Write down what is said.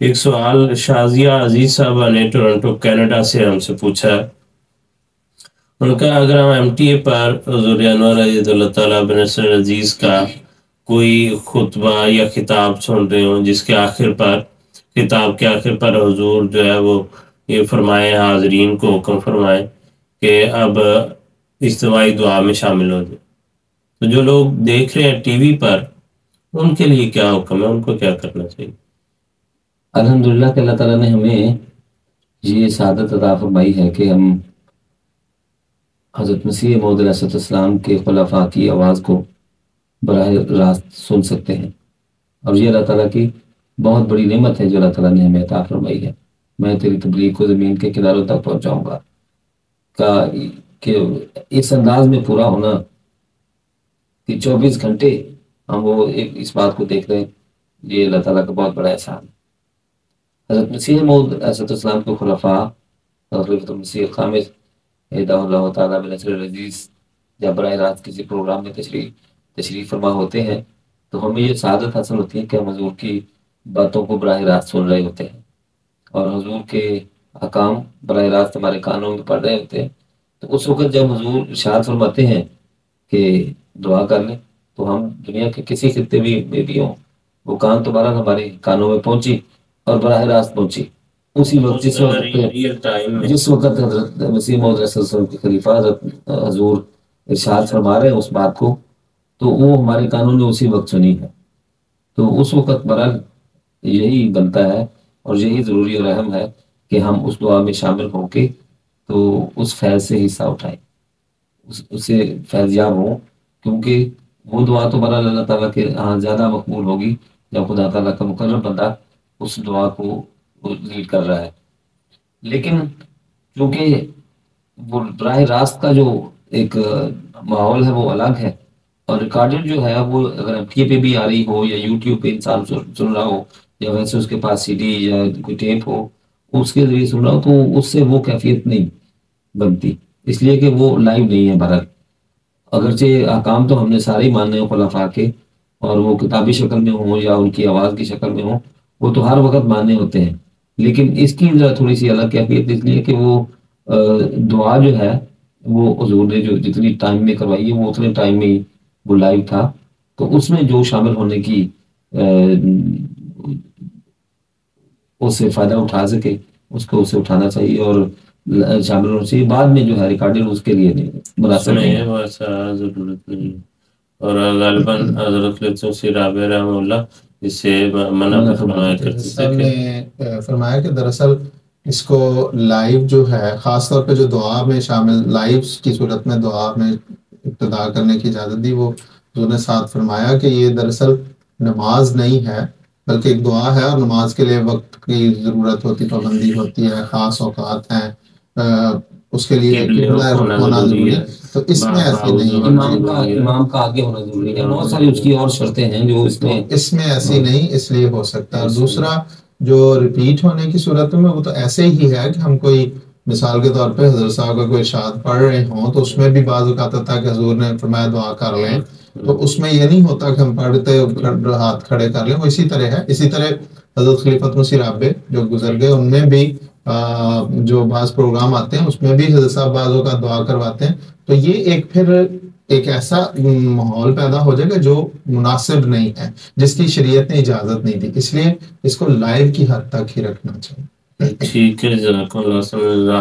ایک سوال شازیہ عزیز صاحبہ نے ٹورنٹو کینیڈا سے ہم سے پوچھا ہے۔ ان کا اگر ہم ایم ٹی اے پر حضور انور عزیز اللہ تعالیٰ بن نصر عزیز کا کوئی خطبہ یا خطاب سن رہے ہوں جس کے آخر پر کتاب کے آخر پر حضور جو ہے وہ یہ فرمائے، حاضرین کو حکم فرمائے کہ اب اجتماعی دعا میں شامل ہو جائے، تو جو لوگ دیکھ رہے ہیں ٹی وی پر ان کے لیے کیا حکم ہے، ان کو کیا کرنا چاہیے؟ الحمدللہ کہ اللہ تعالیٰ نے ہمیں یہ سعادت عطا فرمائی ہے کہ ہم حضرت مسیح موعود علیہ السلام کے خلفاء کی آواز کو براہ راست سن سکتے ہیں، اور یہ اللہ تعالیٰ کی بہت بڑی نعمت ہے جو اللہ تعالیٰ نے ہمیں عطا فرمائی ہے۔ میں تیری تبلیغ کو زمین کے کناروں تک پہنچاؤں گا کہ اس انداز میں پورا ہونا کہ 24 گھنٹے ہم وہ اس بات کو دیکھ رہے ہیں، یہ اللہ تعالیٰ کا بہت بڑا احسان ہے۔ حضرت مسیح موعود علیہ السلام کے خلفاء خلیفۃ المسیح الخامس ایدہ اللہ تعالیٰ بنصر العزیز جب براہ راست کسی پروگرام میں تشریف فرما ہوتے ہیں تو ہمیں یہ سعادت حاصل ہوتی ہے کہ ہم حضور کی باتوں کو براہ راست سن رہے ہوتے ہیں اور حضور کے احکام براہ راست ہمارے کانوں میں پڑھ رہے ہوتے ہیں۔ تو اس وقت جب حضور ارشاد فرماتے ہیں کہ دعا کر لیں تو ہم دنیا کے کسی خطے میں بھی ہوں، وہ کان دوبارہ ہمارے کانوں میں پہنچی اور براہ راست پہنچی اسی وقت جس وقت حضرت مسیح موعود علیہ السلام کے خلیفہ حضرت حضور ارشاد فرما رہے ہیں اس بات کو، تو وہ ہمارے کانوں نے اسی وقت سنی ہے۔ تو اس وقت برحال یہی بنتا ہے اور یہی ضروری اور اہم ہے کہ ہم اس دعا میں شامل ہو کے تو اس فیض سے حصہ اٹھائیں، اس سے فیض یاب ہوں، کیونکہ وہ دعا تو برحال اللہ تعالیٰ کے ہاں زیادہ مقبول ہوگی جب خدا تعالیٰ کا مقرب بندہ اس دعا کو لیڈ کر رہا ہے۔ لیکن چونکہ وہ براہ راست کا جو ایک ماحول ہے وہ الگ ہے، اور ریکارڈڈ جو ہے وہ اگر ایم ٹی اے پہ بھی آ رہی ہو یا یوٹیوب پہ انسان سن رہا ہو یا ویسے اس کے پاس سی ڈی یا کوئی ٹیپ ہو اس کے ذریعے سن رہا ہو تو اس سے وہ کیفیت نہیں بنتی، اس لیے کہ وہ لائیو نہیں ہے۔ بہرحال اگرچہ احکام تو ہم نے سارے ہی ماننے ہوں خلفاء کے، اور وہ کتابی شکل میں ہوں یا ان کی آواز کی شکل میں ہوں، وہ تو ہر وقت ماننے ہوتے ہیں، لیکن اس کی ذرا تھوڑی سی الگ کیفیت اس لیے کہ وہ دعا جو ہے وہ حضور نے جو جتنی ٹائم میں کروائی ہے وہ اتنے ٹائم میں ہی وہ لائیو تھا، تو اس میں جو شامل ہونے کی اس سے فائدہ اٹھا سکے اس کو اسے اٹھانا چاہیے، اور شامل ہونا چاہیے۔ بعد میں جو ہے ریکارڈنگ اس کے لیے نہیں مناسب نہیں ہے، ویسا ضرورت نہیں ہے، اور غالباً حضرت مسیح رابع رحمہ اللہ اس سے منع فرمایا کرتے تھے۔ نے فرمایا کہ دراصل اس کو لائیو جو ہے خاص طور پہ جو دعا میں شامل لائیو کی صورت میں دعا میں ابتدا کرنے کی اجازت دی، وہ حضور نے ساتھ فرمایا کہ یہ دراصل نماز نہیں ہے بلکہ ایک دعا ہے، اور نماز کے لیے وقت کی ضرورت ہوتی، پابندی ہوتی ہے، خاص اوقات ہیں، اس کے لیے ہونا ضروری ہے۔ تو اس میں ایسی نہیں، امام کا آگے ہونا ضروری ہے، بہت ساری اس کی اور شرطیں ہیں جو اس میں ایسی نہیں، اس لیے ہو سکتا ہے۔ اور دوسرا جو ریپیٹ ہونے کی صورت میں وہ تو ایسے ہی ہے کہ ہم کوئی مثال کے طور پہ حضرت صاحب کا کوئی ارشاد پڑھ رہے ہوں تو اس میں بھی بعض اوقات آتا ہے کہ حضور نے فرمایا دعا کر لیں، تو اس میں یہ نہیں ہوتا کہ ہم پڑھتے ہاتھ کھڑے کر لیں، وہ اسی طرح ہے۔ اسی طرح حضرت خلیفۃ مسیح رابع جو گزر گئے ان میں بھی جو بعض پروگرام آتے ہیں اس میں بھی حضرت صاحب بعض اوقات دعا کرواتے ہیں، تو یہ ایک پھر ایک ایسا ماحول پیدا ہو جائے گا جو مناسب نہیں ہے، جس کی شریعت نے اجازت نہیں دی، اس لیے اس کو لائیو کی حد تک ہی رکھنا چاہیے۔ ٹھیک ہے، جزاک اللہ۔